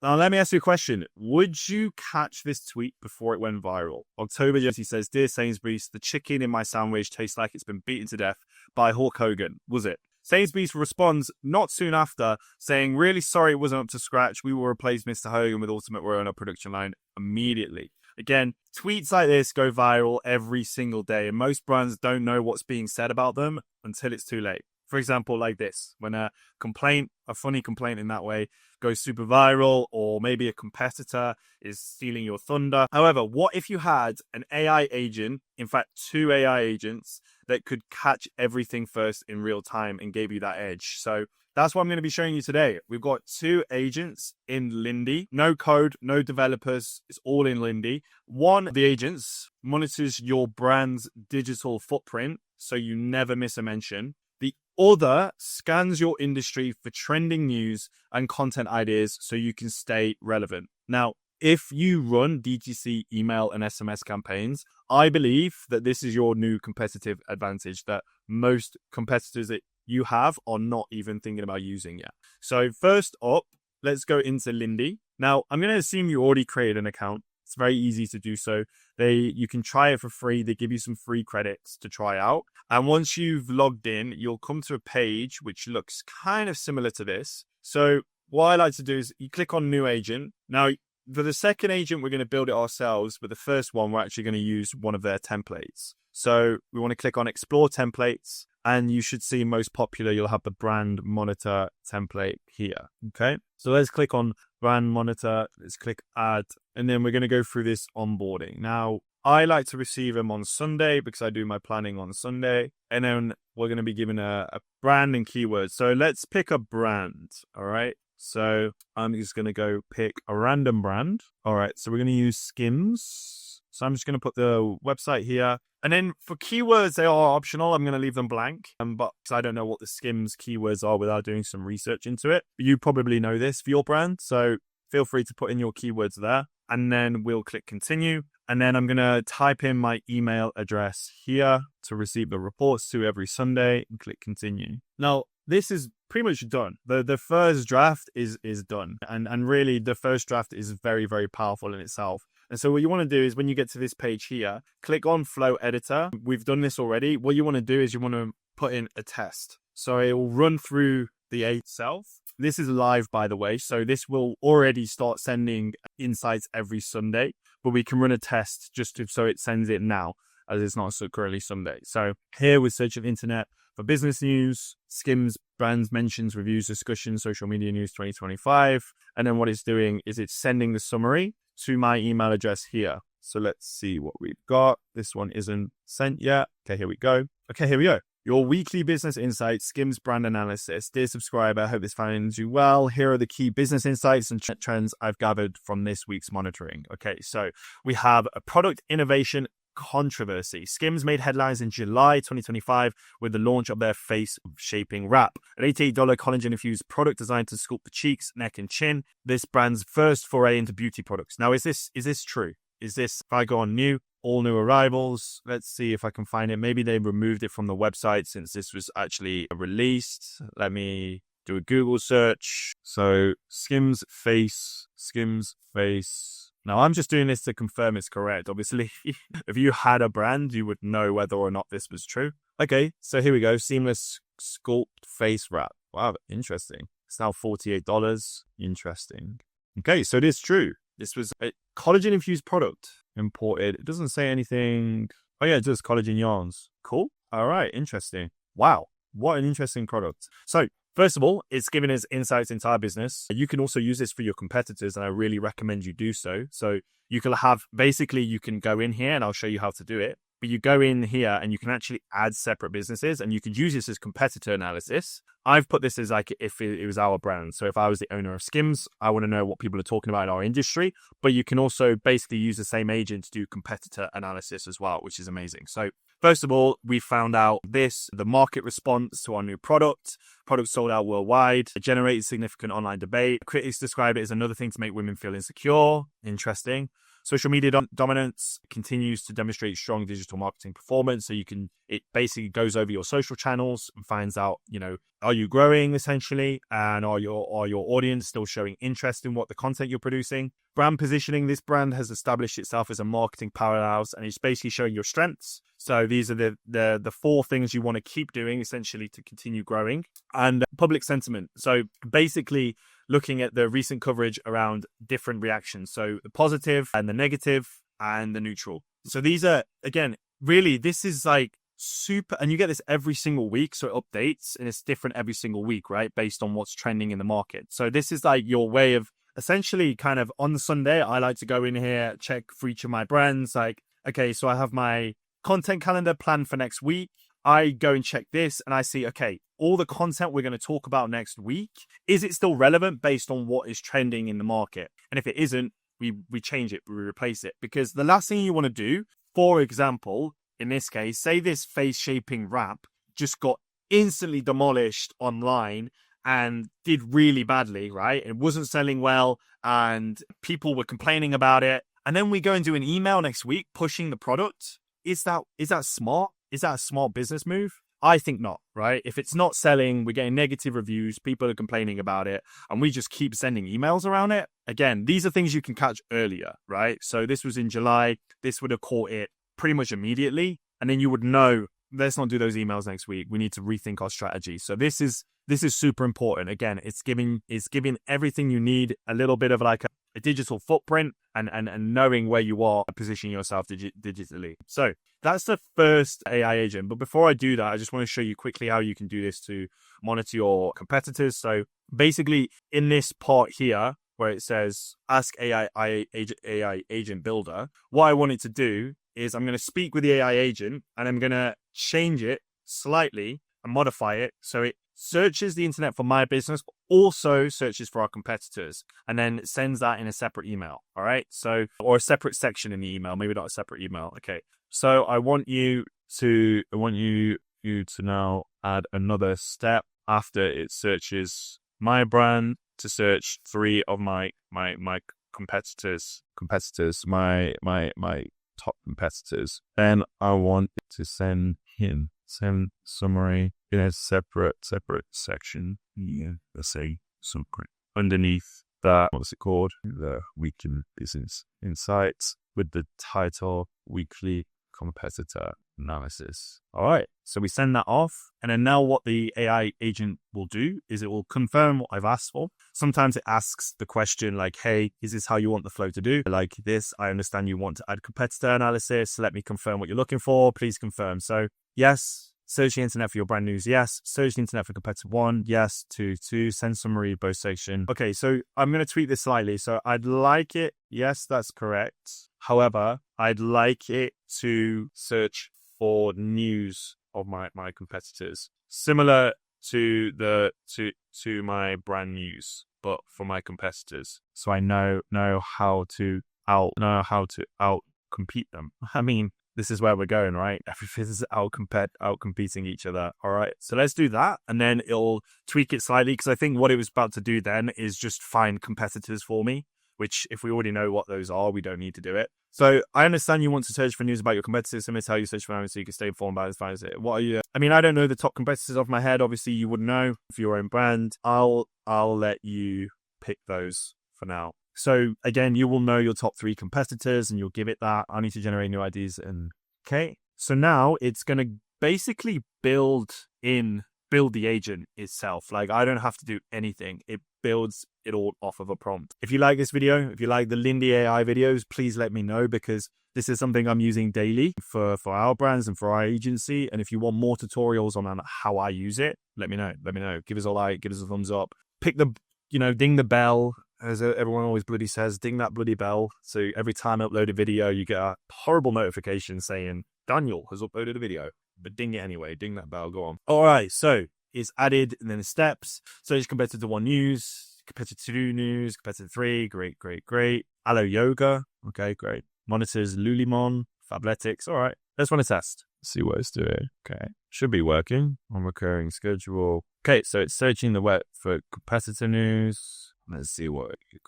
Now, let me ask you a question. Would you catch this tweet before it went viral? October Jesse says, Dear Sainsbury's, the chicken in my sandwich tastes like it's been beaten to death by Hulk Hogan. Was it? Sainsbury's responds not soon after, saying, really sorry it wasn't up to scratch. We will replace Mr. Hogan with Ultimate Warrior on our production line immediately. Again, tweets like this go viral every single day, and most brands don't know what's being said about them until it's too late. For example, like this, when a funny complaint in that way, goes super viral, or maybe a competitor is stealing your thunder. However, what if you had an AI agent, in fact, 2 AI agents that could catch everything first in real time and gave you that edge? So that's what I'm going to be showing you today. We've got 2 agents in Lindy, no code, no developers. It's all in Lindy. One of the agents monitors your brand's digital footprint, so you never miss a mention. The other scans your industry for trending news and content ideas so you can stay relevant. Now, if you run DTC email and SMS campaigns, I believe that this is your new competitive advantage that most competitors that you have are not even thinking about using yet. So first up, let's go into Lindy. Now, I'm going to assume you already created an account. It's very easy to do so. You can try it for free. They give you some free credits to try out. And once you've logged in, you'll come to a page which looks kind of similar to this. So what I like to do is you click on New Agent. Now, for the second agent, we're going to build it ourselves. But the first one, we're actually going to use one of their templates. So we want to click on Explore Templates. And you should see most popular, you'll have the Brand Monitor template here. Okay, so let's click on Brand Monitor. Let's click Add. And then we're going to go through this onboarding. Now, I like to receive them on Sunday because I do my planning on Sunday. And then we're going to be given a brand and keywords. So let's pick a brand. All right. So I'm just going to go pick a random brand. All right. So we're going to use Skims. So I'm just going to put the website here. And then for keywords, they are optional. I'm going to leave them blank, but I don't know what the Skims keywords are without doing some research into it. But you probably know this for your brand. So feel free to put in your keywords there. And then we'll click continue. And then I'm going to type in my email address here to receive the reports to every Sunday and click continue. Now, this is pretty much done. The first draft is done. And really, the first draft is very, very powerful in itself. And so what you want to do is when you get to this page here, click on Flow Editor. We've done this already. What you want to do is you want to put in a test. So it will run through the A itself. This is live, by the way. So this will already start sending insights every Sunday, but we can run a test so it sends it now, as it's not currently Sunday. So here with Search of Internet for business news, Skims, brands, mentions, reviews, discussions, social media news 2025. And then what it's doing is it's sending the summary to my email address here. So let's see what we've got. This one isn't sent yet. Okay, here we go. Okay, here we go. Your weekly business insights, Skims brand analysis. Dear subscriber, I hope this finds you well. Here are the key business insights and trends I've gathered from this week's monitoring. Okay, so we have a product innovation controversy. Skims made headlines in July 2025 with the launch of their face shaping wrap, an $88 collagen-infused product designed to sculpt the cheeks, neck, and chin. This brand's first foray into beauty products. Now, is this true? Is this, if I go on new, all new arrivals, let's see if I can find it. Maybe they removed it from the website since this was actually released. Let me do a Google search. So Skims face. Now, I'm just doing this to confirm it's correct. Obviously, if you had a brand, you would know whether or not this was true. Okay, so here we go. Seamless sculpt face wrap. Wow, interesting. It's now $48. Interesting. Okay, so it is true. This was a collagen-infused product imported. It doesn't say anything. Oh, yeah, it does collagen yarns. Cool. All right, interesting. Wow, what an interesting product. So, first of all, it's giving us insights into our business. You can also use this for your competitors, and I really recommend you do so. So you can you can go in here, and I'll show you how to do it. But you go in here, and you can actually add separate businesses, and you could use this as competitor analysis. I've put this as like if it was our brand. So if I was the owner of Skims, I want to know what people are talking about in our industry. But you can also basically use the same agent to do competitor analysis as well, which is amazing. So first of all, we found out the market response to our new product sold out worldwide, it generated significant online debate. Critics described it as another thing to make women feel insecure. Interesting. Social media dominance continues to demonstrate strong digital marketing performance. So it basically goes over your social channels and finds out, Are you growing essentially? And are your audience still showing interest in what the content you're producing? Brand positioning. This brand has established itself as a marketing powerhouse and it's basically showing your strengths. So these are the 4 things you want to keep doing essentially to continue growing. And public sentiment. So basically looking at the recent coverage around different reactions. So the positive and the negative and the neutral. So these are, again, really, this is like super, and you get this every single week. So it updates and it's different every single week, right? Based on what's trending in the market. So this is like your way of essentially kind of on the Sunday, I like to go in here, check for each of my brands. Like, okay, so I have my content calendar planned for next week. I go and check this and I see, okay, all the content we're going to talk about next week, is it still relevant based on what is trending in the market? And if it isn't, we change it, we replace it. Because the last thing you want to do, for example, in this case, say this face shaping wrap just got instantly demolished online and did really badly, right? It wasn't selling well and people were complaining about it. And then we go and do an email next week pushing the product. Is that smart? Is that a smart business move? I think not, right? If it's not selling, we're getting negative reviews, people are complaining about it, and we just keep sending emails around it. Again, these are things you can catch earlier, right? So this was in July. This would have caught it pretty much immediately. And then you would know, let's not do those emails next week. We need to rethink our strategy. So this is super important. Again, it's giving everything you need, a little bit of like a digital footprint and knowing where you are, positioning yourself digitally. So that's the first AI agent. But before I do that, I just want to show you quickly how you can do this to monitor your competitors. So basically in this part here, where it says Ask AI Agent Builder, what I want it to do is I'm going to speak with the AI agent and I'm going to change it slightly and modify it so it searches the internet for my business, but also searches for our competitors, and then sends that in a separate email. All right. So, or a separate section in the email, maybe not a separate email. Okay. So I want you to now add another step after it searches my brand to search 3 of my competitors, my top competitors. Then I want it to send summary in a separate section. Yeah, let's say something underneath that. What's it called? The weekly business insights with the title Weekly Competitor Analysis. All right. So we send that off. And then now what the AI agent will do is it will confirm what I've asked for. Sometimes it asks the question like, hey, is this how you want the flow to do? Like this, I understand you want to add competitor analysis. Let me confirm what you're looking for. Please confirm. So yes, search the internet for your brand news. Yes. Search the internet for competitor 1. Yes. 2. Send summary, both section. Okay. So I'm going to tweak this slightly. So I'd like it. Yes, that's correct. However, I'd like it to search for news of my competitors, similar to my brand news, but for my competitors. So I know how to outcompete them. I mean, this is where we're going, right? Everything's outcompeting each other. All right. So let's do that. And then it'll tweak it slightly because I think what it was about to do then is just find competitors for me, which if we already know what those are, we don't need to do it. So I understand you want to search for news about your competitors. So I'm going to tell you search for them so you can stay informed about this. What are you? I mean, I don't know the top competitors off my head. Obviously, you would know for your own brand. I'll let you pick those for now. So again, you will know your top 3 competitors and you'll give it that. I need to generate new IDs. And okay. So now it's going to basically build the agent itself. Like I don't have to do anything. It builds it all off of a prompt. If you like this video, if you like the Lindy AI videos, please let me know because this is something I'm using daily for our brands and for our agency. And if you want more tutorials on how I use it, let me know. Give us a like, give us a thumbs up. Pick the, ding the bell. As everyone always bloody says, ding that bloody bell. So every time I upload a video, you get a horrible notification saying, Daniel has uploaded a video. But ding it anyway. Ding that bell. Go on. All right. So it's added and then the steps. So it's competitor 1 news, competitor 2 news, competitor 3. Great. Alo Yoga. Okay, great. Monitors Lulimon, Fabletics. All right. Let's run a test. See what it's doing. Okay. Should be working on recurring schedule. Okay. So it's searching the web for competitor news. Let's see what it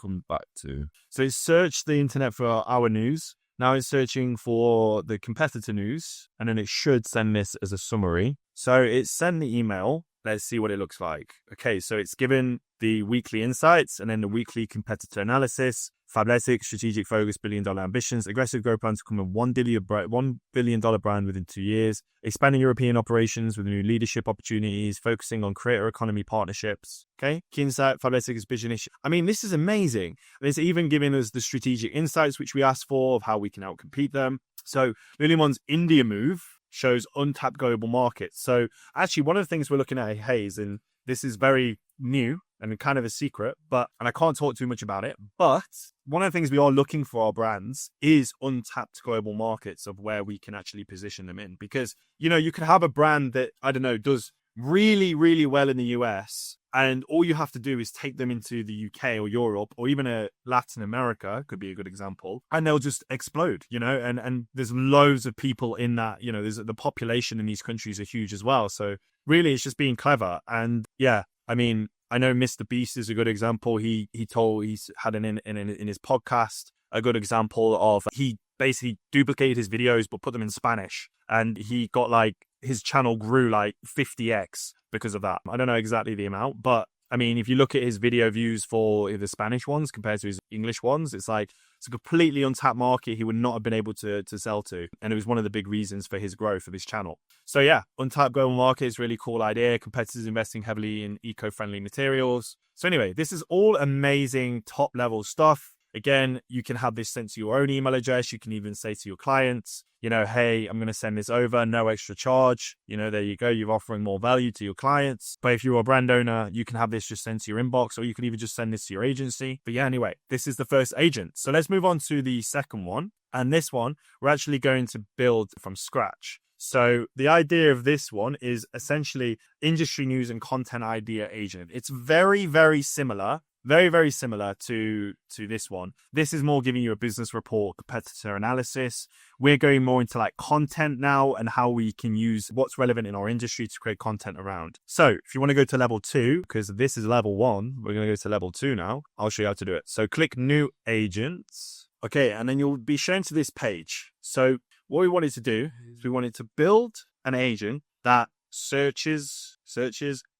comes back to. So it's searched the internet for our news. Now it's searching for the competitor news, and then it should send this as a summary. So it's sent the email. let's see what it looks like. Okay, so it's given the weekly insights and then the weekly competitor analysis, Fabletics, strategic focus, billion-dollar ambitions, aggressive growth plan to become a $1 billion brand within 2 years, expanding European operations with new leadership opportunities, focusing on creator economy partnerships. Okay, key insight, Fabletics vision issue. I mean, this is amazing. It's even giving us the strategic insights which we asked for of how we can outcompete them. So Lululemon's India move shows untapped global markets. So actually, one of the things we're looking at, Hayes, and this is very new and kind of a secret, and I can't talk too much about it, but one of the things we are looking for our brands is untapped global markets of where we can actually position them in. Because, you could have a brand that, I don't know, does really, really well in the US, and all you have to do is take them into the UK or Europe or even Latin America, could be a good example, and they'll just explode, and there's loads of people in that, there's the population in these countries are huge as well. So really it's just being clever. And yeah, I mean, I know Mr. Beast is a good example. He's had in his podcast a good example of he basically duplicated his videos but put them in Spanish, and he got his channel grew 50x because of that. I don't know exactly the amount, but I mean, if you look at his video views for the Spanish ones compared to his English ones, it's a completely untapped market he would not have been able to sell to. And it was one of the big reasons for his growth of his channel. So yeah, untapped global market is a really cool idea. Competitors investing heavily in eco-friendly materials. So anyway, this is all amazing top level stuff. Again, you can have this sent to your own email address. You can even say to your clients, hey, I'm going to send this over, no extra charge. There you go. You're offering more value to your clients. But if you're a brand owner, you can have this just sent to your inbox, or you can even just send this to your agency. But yeah, anyway, this is the first agent. So let's move on to the second one. And this one, we're actually going to build from scratch. So the idea of this one is essentially industry news and content idea agent. It's very, very similar. Very, very similar to this one. This is more giving you a business report, competitor analysis. We're going more into content now and how we can use what's relevant in our industry to create content around. So if you want to go to level 2, because this is level 1, we're going to go to level 2 now. I'll show you how to do it. So click new agents. Okay, and then you'll be shown to this page. So what we wanted to do is we wanted to build an agent that searches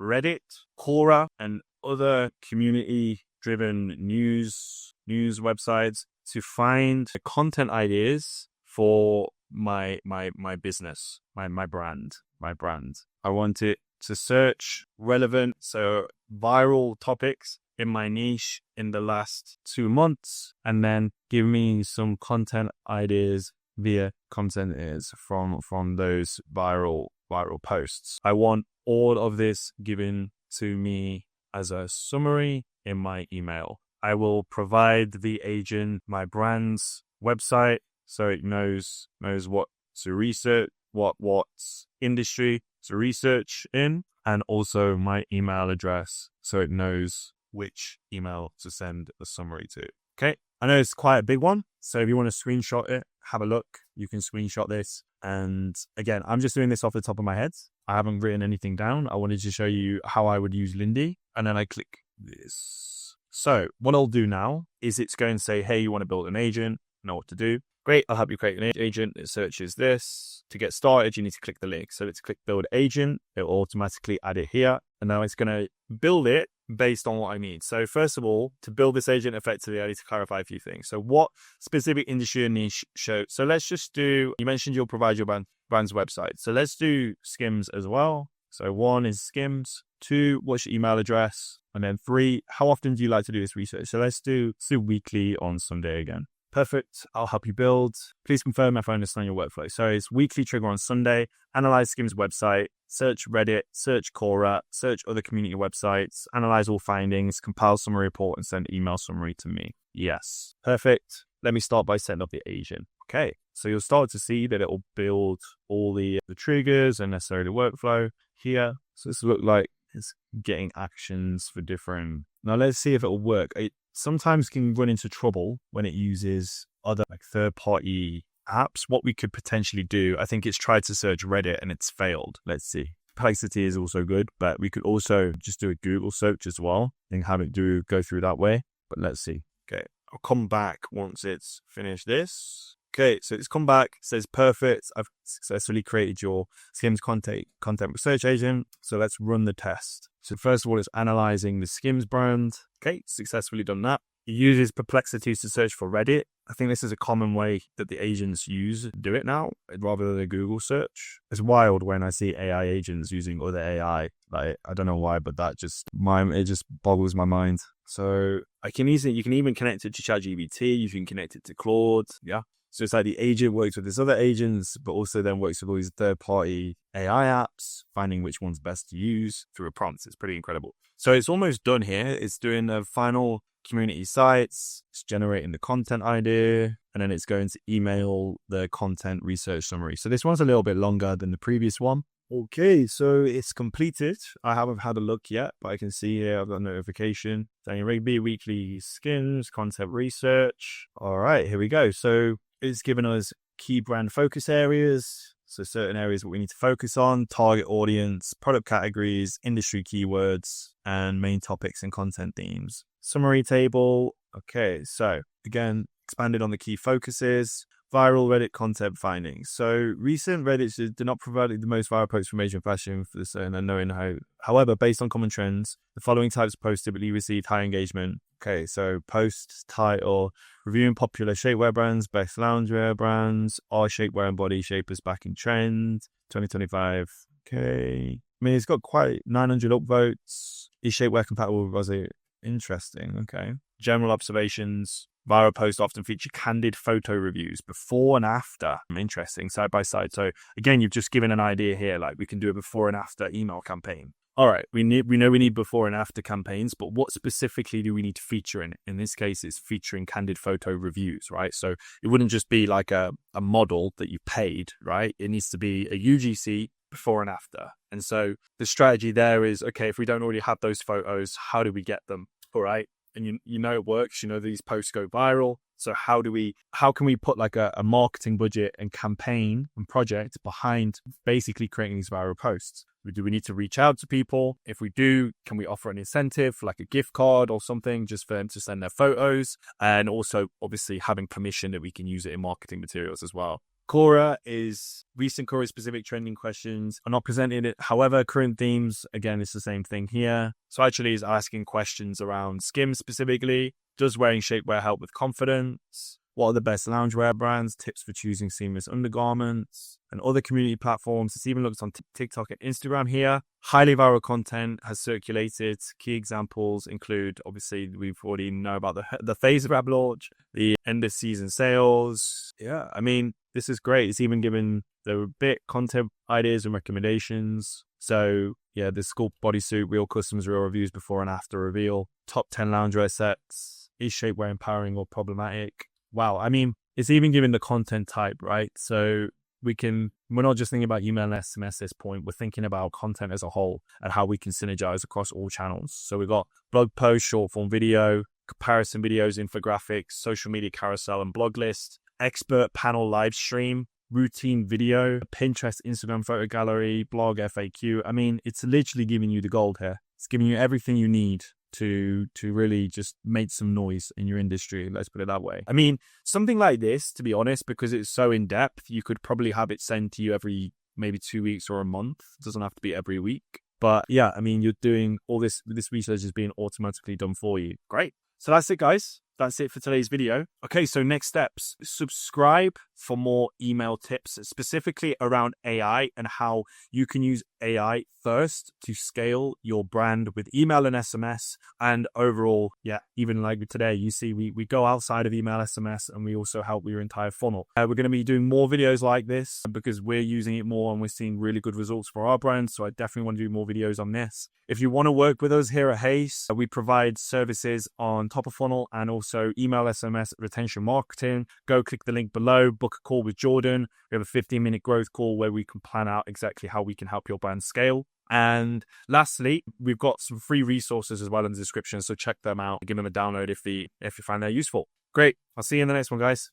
Reddit, Quora, and other community-driven news websites to find content ideas for my business, my brand. I want it to search relevant, so viral topics in my niche in the last 2 months, and then give me some content ideas via content is from those viral posts. I want all of this given to me as a summary in my email. I will provide the agent my brand's website so it knows what to research, what industry to research in, and also my email address so it knows which email to send a summary to. Okay, I know it's quite a big one, so if you want to screenshot it, have a look. You can screenshot this. And again, I'm just doing this off the top of my head. I haven't written anything down. I wanted to show you how I would use Lindy. And then I click this. So what I'll do now is it's going to say, hey, you want to build an agent, know what to do. Great, I'll help you create an agent. It searches this. To get started, you need to click the link. So let's click build agent. It will automatically add it here. And now it's going to build it based on what I need. So first of all, to build this agent effectively, I need to clarify a few things. So what specific industry and niche show? So let's just do, you mentioned you'll provide your brand's website. So let's do Skims as well. So 1 is Skims. 2, what's your email address? And then 3, how often do you like to do this research? So let's do weekly on Sunday again. Perfect. I'll help you build. Please confirm if I understand your workflow. So it's weekly trigger on Sunday, analyze Skims website, search Reddit, search Quora, search other community websites, analyze all findings, compile summary report, and send email summary to me. Yes. Perfect. Let me start by setting up the agent. Okay. So you'll start to see that it will build all the triggers and necessarily the workflow here. So this will look like it's getting actions for different. Now let's see if it will work. It sometimes can run into trouble when it uses other third-party apps. What we could potentially do, I think it's tried to search Reddit and it's failed. Let's see. Perplexity is also good, but we could also just do a Google search as well and have it go through that way. But let's see. Okay, I'll come back once it's finished this. Okay, so it's come back, says perfect. I've successfully created your Skims content research agent. So let's run the test. So first of all, it's analyzing the Skims brand. Okay, successfully done that. It uses Perplexity to search for Reddit. I think this is a common way that the agents do it now, rather than a Google search. It's wild when I see AI agents using other AI. Like, I don't know why, but it just boggles my mind. So you can even connect it to ChatGPT. You can connect it to Claude. Yeah. So it's like the agent works with these other agents, but also then works with all these third-party AI apps, finding which one's best to use through a prompt. It's pretty incredible. So it's almost done here. It's doing the final community sites. It's generating the content idea, and then it's going to email the content research summary. So this one's a little bit longer than the previous one. Okay, so it's completed. I haven't had a look yet, but I can see here I've got a notification saying Rigby Weekly Skims Content Research. All right, here we go. So it's given us key brand focus areas. So certain areas that we need to focus on: target audience, product categories, industry keywords, and main topics and content themes. Summary table. Okay, so again, expanded on the key focuses. Viral Reddit content findings. So recent Reddit do not provide the most viral posts from Asian fashion for the certain unknowing how. However, based on common trends, the following types of posts typically received high engagement. Okay, so post title: reviewing popular shapewear brands, best loungewear brands, are shapewear and body shapers back in trend, 2025. Okay. I mean, it's got quite 900 upvotes. Is shapewear compatible with Rosé? Interesting. Okay. General observations. Viral posts often feature candid photo reviews before and after. Interesting, side by side. So again, you've just given an idea here, like we can do a before and after email campaign. All right, we know we need before and after campaigns, but what specifically do we need to feature in it? In this case, it's featuring candid photo reviews, right? So it wouldn't just be like a model that you paid, right? It needs to be a UGC before and after. And so the strategy there is, okay, if we don't already have those photos, how do we get them? All right. And you know it works, these posts go viral. So how can we put like a marketing budget and campaign and project behind basically creating these viral posts? Do we need to reach out to people? If we do, can we offer an incentive like a gift card or something just for them to send their photos? And also obviously having permission that we can use it in marketing materials as well. Quora is recent Quora specific trending questions are not presented it. However, current themes, again, it's the same thing here. So actually is asking questions around Skims specifically. Does wearing shapewear help with confidence? What are the best loungewear brands? Tips for choosing seamless undergarments and other community platforms. It's even looked on TikTok and Instagram here. Highly viral content has circulated. Key examples include, obviously, we've already know about the Phase Wrap launch, the end of season sales. Yeah, I mean, this is great. It's even given the bit content ideas and recommendations. So yeah, the Sculpt bodysuit, real customs, real reviews before and after reveal. Top 10 loungewear sets. Is shapewear empowering or problematic? Wow. I mean, it's even given the content type, right? So we're not just thinking about email and SMS at this point. We're thinking about content as a whole and how we can synergize across all channels. So we've got blog post, short form video, comparison videos, infographics, social media carousel and blog list, expert panel live stream, routine video, Pinterest, Instagram photo gallery, blog FAQ. I mean, it's literally giving you the gold here. It's giving you everything you need to really just make some noise in your industry. Let's put it that way. I mean, something like this, to be honest, because it's so in depth, you could probably have it sent to you every maybe 2 weeks or a month. It doesn't have to be every week. But yeah, I mean, you're doing all this research is being automatically done for you. Great. So that's it, guys. That's it for today's video. Okay, so next steps. Subscribe for more email tips, specifically around AI and how you can use AI first to scale your brand with email and SMS. And overall, yeah, even like today, you see we go outside of email, SMS, and we also help your entire funnel. We're going to be doing more videos like this because we're using it more and we're seeing really good results for our brand. So I definitely want to do more videos on this. If you want to work with us here at Hayes, we provide services on top of funnel and also email, SMS, retention marketing. Go click the link below, book a call with Jordan. We have a 15-minute growth call where we can plan out exactly how we can help your brand scale. And lastly, we've got some free resources as well in the description. So check them out, give them a download if you find they're useful. Great. I'll see you in the next one, guys.